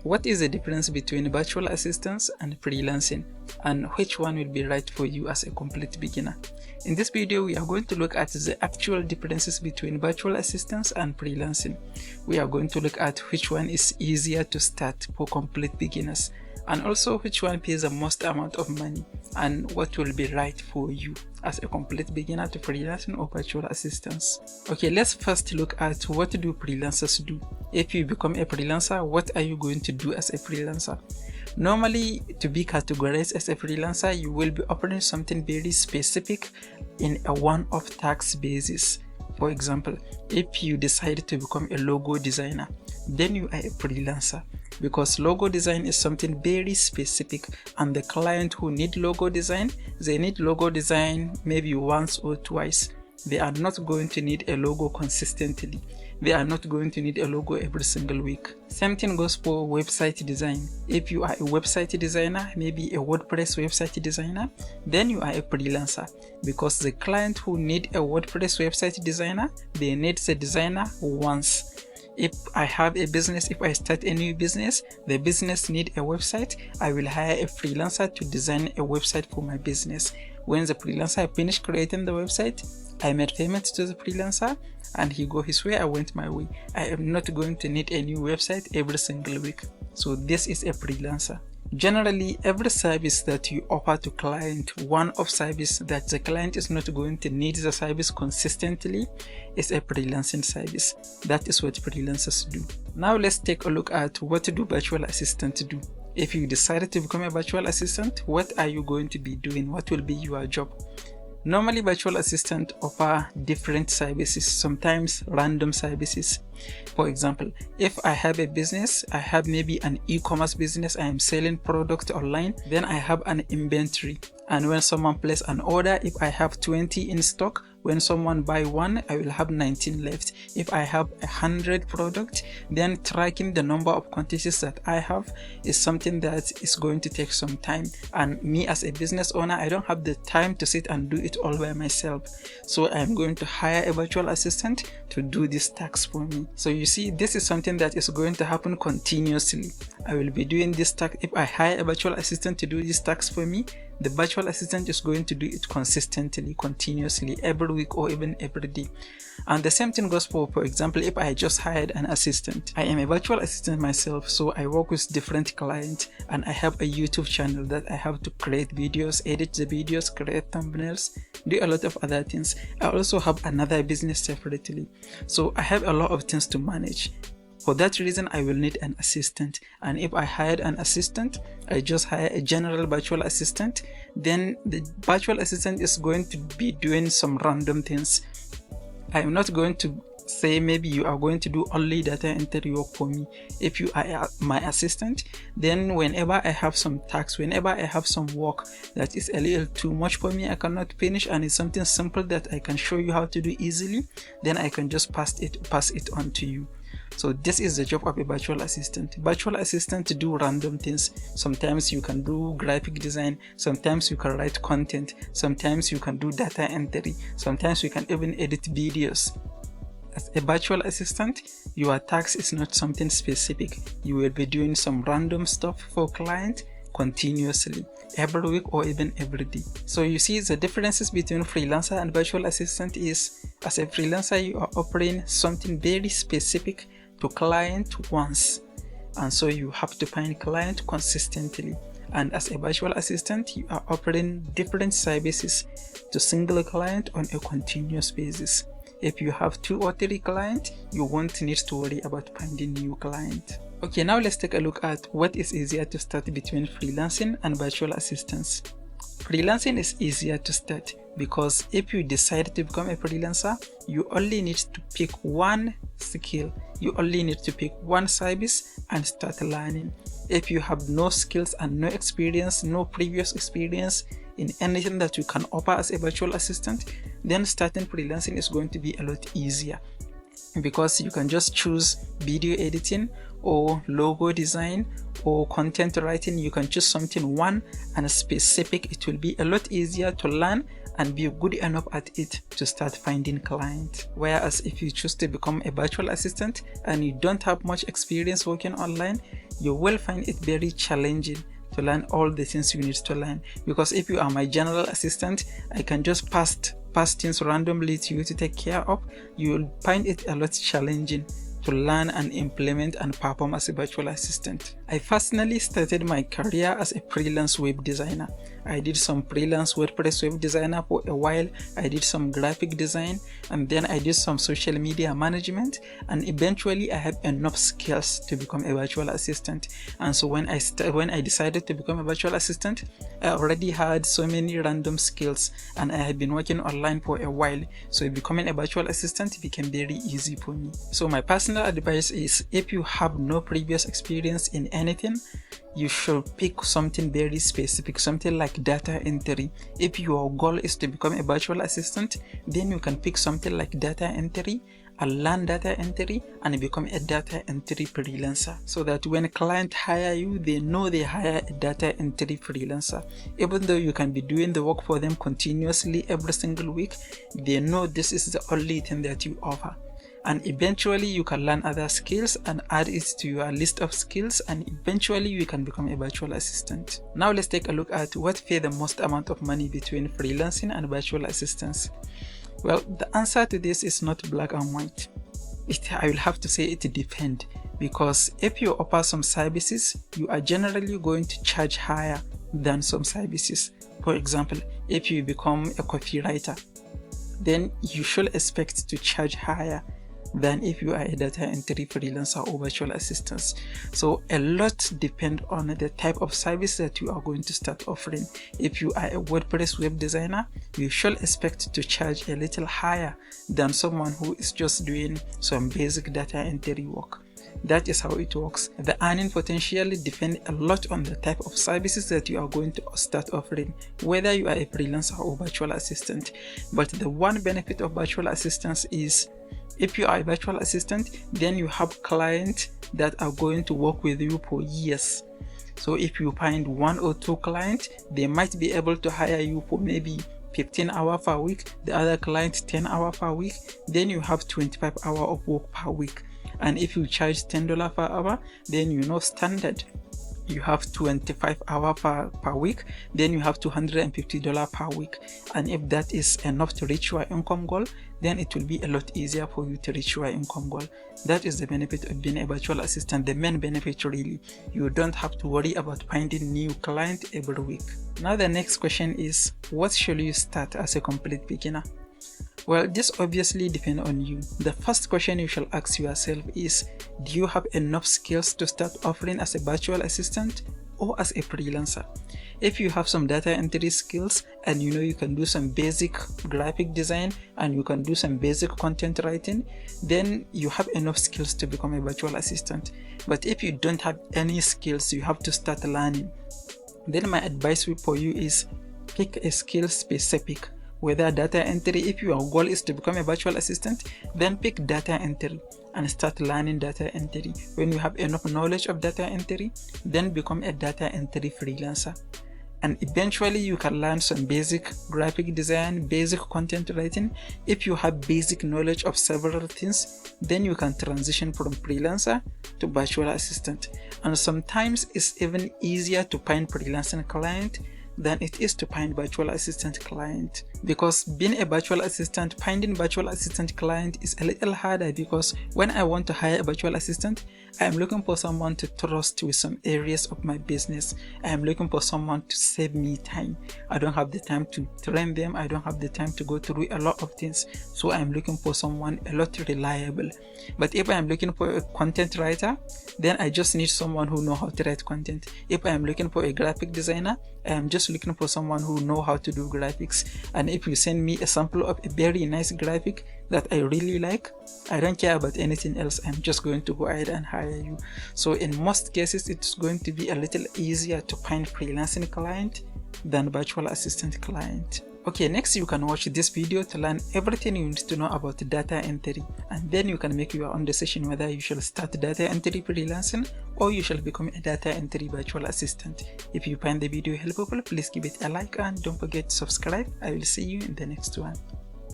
What is the difference between virtual assistants and freelancing, and which one will be right for you as a complete beginner? In this video, we are going to look at the actual differences between virtual assistants and freelancing. We are going to look at which one is easier to start for complete beginners, and also which one pays the most amount of money, and what will be right for you as a complete beginner to freelancing or virtual assistants. Okay, let's first look at what do freelancers do. If you become a freelancer, what are you going to do as a freelancer? Normally, to be categorized as a freelancer, you will be offering something very specific in a one-off task basis. For example, if you decide to become a logo designer, then you are a freelancer, because logo design is something very specific, and the client who need logo design, they need logo design maybe once or twice. They are not going to need a logo consistently. They are not going to need a logo every single week. Same thing goes for website design. If you are a website designer, maybe a WordPress website designer, then you are a freelancer, because the client who need a WordPress website designer, they need the designer once. If I have a business, if I start a new business, the business need a website, I will hire a freelancer to design a website for my business. When the freelancer finished creating the website, I made payment to the freelancer and he go his way, I went my way. I am not going to need a new website every single week. So this is a freelancer. Generally, every service that you offer to client, one-off service that the client is not going to need the service consistently, is a freelancing service. That is what freelancers do. Now let's take a look at what do virtual assistants do. If you decide to become a virtual assistant, what are you going to be doing? What will be your job? Normally, virtual assistants offer different services, sometimes random services. For example, if I have a business, I have maybe an e-commerce business, I am selling products online, then I have an inventory. And when someone places an order, if I have 20 in stock, when someone buy one, I will have 19 left. If I have 100 products, then tracking the number of quantities that I have is something that is going to take some time. And me as a business owner, I don't have the time to sit and do it all by myself. So I'm going to hire a virtual assistant to do this task for me. So you see, this is something that is going to happen continuously. I will be doing this task. If I hire a virtual assistant to do this task for me, the virtual assistant is going to do it consistently, continuously, every week or even every day. And the same thing goes for example, if I just hired an assistant. I am a virtual assistant myself, so I work with different clients, and I have a YouTube channel that I have to create videos, edit the videos, create thumbnails, do a lot of other things. I also have another business separately, so I have a lot of things to manage. For that reason, I will need an assistant. And if I hired an assistant, I just hire a general virtual assistant, then the virtual assistant is going to be doing some random things. I am not going to say maybe you are going to do only data entry work for me. If you are my assistant, then whenever I have some tasks, whenever I have some work that is a little too much for me, I cannot finish, and it's something simple that I can show you how to do easily, then I can just pass it on to you. So this is the job of a virtual assistant. Virtual assistant do random things. Sometimes you can do graphic design, sometimes you can write content, sometimes you can do data entry, sometimes you can even edit videos. As a virtual assistant, your task is not something specific. You will be doing some random stuff for client continuously, every week or even every day. So you see, the differences between freelancer and virtual assistant is, as a freelancer, you are offering something very specific to client once, and so you have to find client consistently. And as a virtual assistant, you are offering different services to single client on a continuous basis. If you have 2 or 3 clients, you won't need to worry about finding new client. Okay, now let's take a look at what is easier to start between freelancing and virtual assistants. Freelancing is easier to start because if you decide to become a freelancer, you only need to pick one skill. You only need to pick one service and start learning. If you have no skills and no experience, no previous experience in anything that you can offer as a virtual assistant, then starting freelancing is going to be a lot easier, because you can just choose video editing or logo design or content writing, you can choose something one and specific. It will be a lot easier to learn and be good enough at it to start finding clients. Whereas if you choose to become a virtual assistant and you don't have much experience working online, you will find it very challenging to learn all the things you need to learn. Because if you are my general assistant, I can just pass things randomly to you to take care of. You will find it a lot challenging to learn and implement and perform as a virtual assistant. I personally started my career as a freelance web designer. I did some freelance WordPress web designer for a while. I did some graphic design, and then I did some social media management, and eventually I have enough skills to become a virtual assistant. And so when I decided to become a virtual assistant, I already had so many random skills and I had been working online for a while. So becoming a virtual assistant became very easy for me. So my personal advice is, if you have no previous experience in anything, you should pick something very specific, something like data entry. If your goal is to become a virtual assistant, then you can pick something like data entry and learn data entry and become a data entry freelancer, so that when a client hire you, they know they hire a data entry freelancer. Even though you can be doing the work for them continuously every single week, they know this is the only thing that you offer. And eventually you can learn other skills and add it to your list of skills, and eventually you can become a virtual assistant. Now let's take a look at what pay the most amount of money between freelancing and virtual assistants. Well, the answer to this is not black and white. I will have to say it depends, because if you offer some services, you are generally going to charge higher than some services. For example, if you become a copywriter, then you should expect to charge higher than if you are a data entry freelancer or virtual assistant. So a lot depends on the type of service that you are going to start offering. If you are a WordPress web designer, you should expect to charge a little higher than someone who is just doing some basic data entry work. That is how it works. The earning potential depends a lot on the type of services that you are going to start offering, whether you are a freelancer or virtual assistant. But the one benefit of virtual assistants is, if you are a virtual assistant, then you have clients that are going to work with you for years. So if you find 1 or 2 clients, they might be able to hire you for maybe 15 hours per week, the other client 10 hours per week, then you have 25 hours of work per week. And if you charge $10 per hour, then you know standard, you have 25 hours per week, then you have $250 per week. And if that is enough to reach your income goal, then it will be a lot easier for you to reach your income goal. That is the benefit of being a virtual assistant, the main benefit really. You don't have to worry about finding new clients every week. Now the next question is, what should you start as a complete beginner? Well, this obviously depends on you. The first question you shall ask yourself is, do you have enough skills to start offering as a virtual assistant or as a freelancer? If you have some data entry skills and you know you can do some basic graphic design and you can do some basic content writing, then you have enough skills to become a virtual assistant. But if you don't have any skills, you have to start learning. Then my advice for you is, pick a skill specific. Whether data entry, if your goal is to become a virtual assistant, then pick data entry and start learning data entry. When you have enough knowledge of data entry, then become a data entry freelancer. And eventually you can learn some basic graphic design, basic content writing. If you have basic knowledge of several things, then you can transition from freelancer to virtual assistant. And sometimes it's even easier to find freelancing client than it is to find virtual assistant client, because being a virtual assistant, finding virtual assistant client is a little harder, because when I want to hire a virtual assistant, I am looking for someone to trust with some areas of my business. I am looking for someone to save me time. I don't have the time to train them. I don't have the time to go through a lot of things. So I am looking for someone a lot reliable. But if I am looking for a content writer, then I just need someone who knows how to write content. If I am looking for a graphic designer, I am just looking for someone who knows how to do graphics. And if you send me a sample of a very nice graphic that I really like, I don't care about anything else. I'm just going to go ahead and hire you. So in most cases, it's going to be a little easier to find freelancing client than virtual assistant client. Okay, next you can watch this video to learn everything you need to know about data entry, and then you can make your own decision whether you shall start data entry freelancing or you shall become a data entry virtual assistant. If you find the video helpful, please give it a like and don't forget to subscribe. I will see you in the next one.